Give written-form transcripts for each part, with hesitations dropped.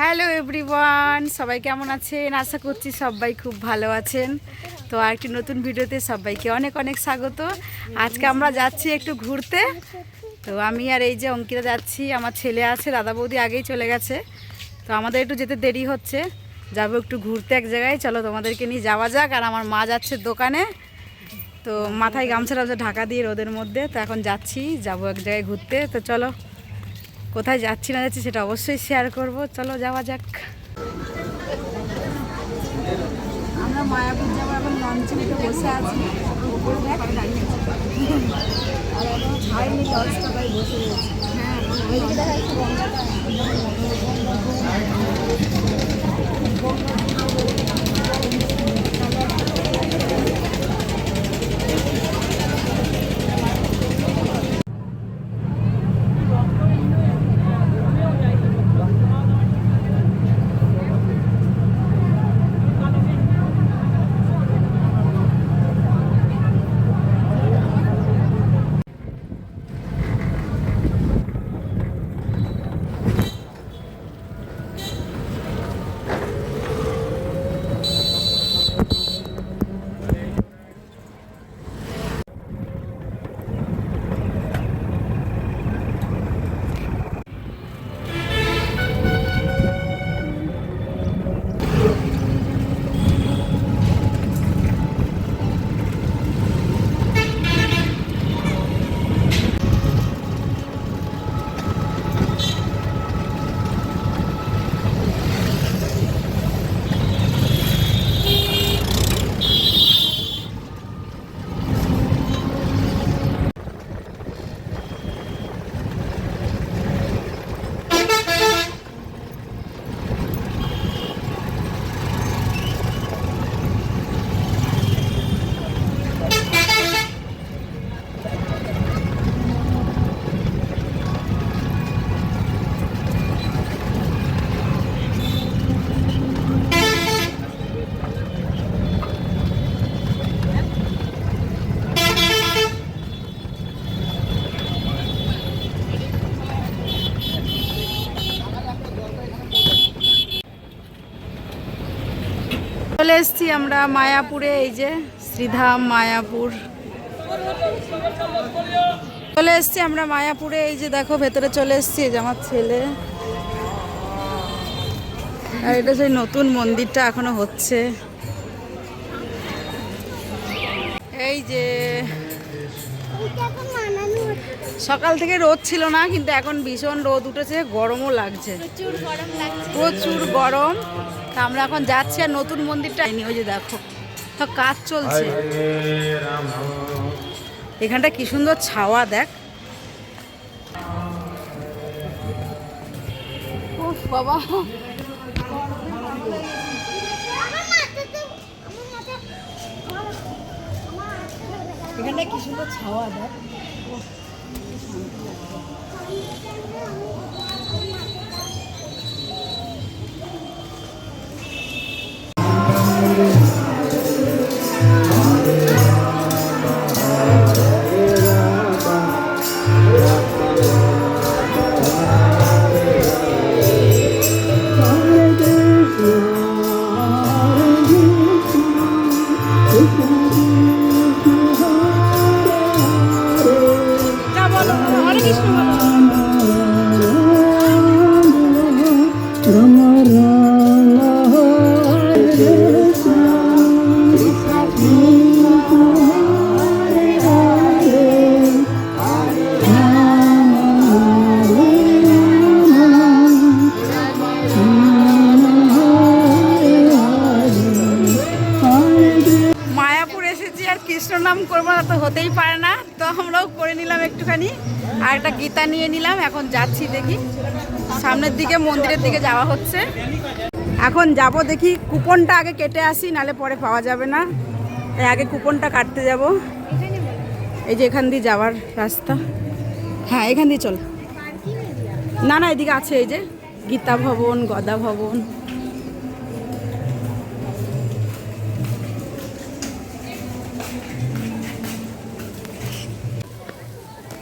Hello everyone, সবাই কেমন আছেন? আশা করছি সবাই খুব ভালো আছেন। তো আরেকটি নতুন ভিডিওতে সবাইকে অনেক অনেক স্বাগত। আজকে আমরা যাচ্ছি একটু ঘুরতে। তো আমি আর এই যে অঙ্কিতা যাচ্ছি, আমার ছেলে আছে, দাদা বৌদি আগেই চলে গেছে। তো আমাদের একটু যেতে দেরি হচ্ছে, যাবো একটু ঘুরতে এক জায়গায়। চলো তোমাদেরকে নিয়ে যাওয়া যাক। আর আমার মা যাচ্ছে দোকানে, তো মাথায় গামছা ঢাকা দিয়ে রোদের মধ্যে। তো এখন যাচ্ছি, যাবো এক জায়গায় ঘুরতে। তো চলো, কোথায় যাচ্ছি না যাচ্ছি সেটা অবশ্যই শেয়ার করব। চলো যাওয়া যাক। আমরা মায়াপুর যাবো, এখন লঞ্চে বসে আছি। উপরে দেখ দাঁড়িয়ে ছাড়েনি লঞ্চটা, তাই বসে রয়েছে। হ্যাঁ, ওইদিকে দেখা যাচ্ছে গঙ্গাটা। চলে এসছি আমরা মায়াপুরে। এই যে শ্রীধাম মায়াপুর চলে এসছি আমরা মায়াপুরে। এই যে দেখো ভেতরে চলে এসছি, এই যে আমার ছেলে। আর এটা সেই নতুন মন্দিরটা এখনো হচ্ছে। এই যে সকাল থেকে রোদ ছিল না, কিন্তু এখন ভীষণ রোদ উঠেছে, গরমও লাগছে, প্রচুর গরম। তা আমরা এখন যাচ্ছি, আর নতুন মন্দিরটা ওই যে দেখো তো কাজ চলছে। এখানটা কি সুন্দর ছাওয়া, দেখ। উফ বাবা, এখানটা কি সুন্দর ছাওয়া, দেখ। কৃষ্ণ নাম করবো না তো হতেই পারে না, তো আমরাও করে নিলাম একটুখানি। আর একটা গীতা নিয়ে নিলাম। এখন যাচ্ছি, দেখি সামনের দিকে মন্দিরের দিকে যাওয়া হচ্ছে। এখন যাব, দেখি কুপনটা আগে কেটে আসি, নালে পরে পাওয়া যাবে না। তাই আগে কুপনটা কাটতে যাব। এই যে এখান দিয়ে যাওয়ার রাস্তা। হ্যাঁ, এখান দিয়ে চল। না না, এদিকে আছে, এই যে গীতা ভবন, গদা ভবন।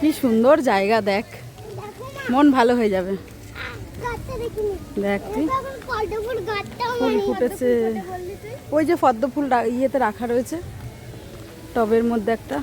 কি সুন্দর জায়গা, দেখ, মন ভালো হয়ে যাবে। দেখ তুই ফুল ফুটেছে। ওই যে পদ্ম ফুল ইয়েতে রাখা রয়েছে টবের মধ্যে একটা।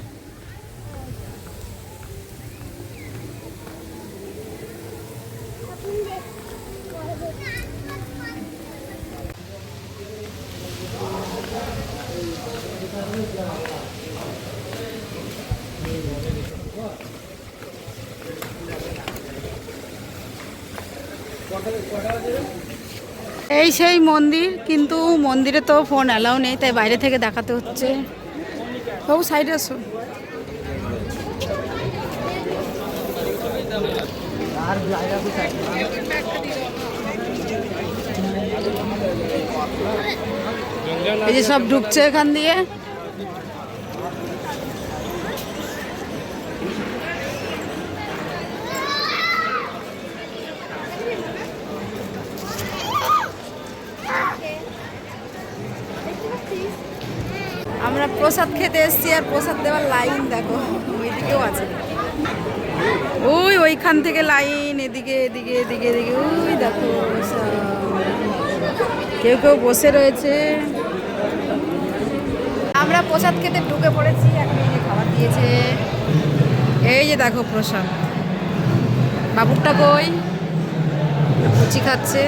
এই সেই মন্দির, কিন্তু মন্দিরে তো ফোন অ্যালাউ নেই, তাই বাইরে থেকে দেখাতে হচ্ছে। বাবু সাইডে আসো। এই যে সব ঢুকছে এখান দিয়ে। আমরা প্রসাদ খেতে এসেছি, আর প্রসাদ দেওয়ার লাইন দেখো, ওইদিকেও আছে। ওইখান থেকে লাইন, এদিকে এদিকে এদিকে এদিকে, ওই দেখো কেউ কেউ বসে রয়েছে। আমরা প্রসাদ খেতে ঢুকে পড়েছি, এখন এই যে খাবার দিয়েছে। এই যে দেখো প্রসাদ। বাবুরটা কই? লুচি খাচ্ছে।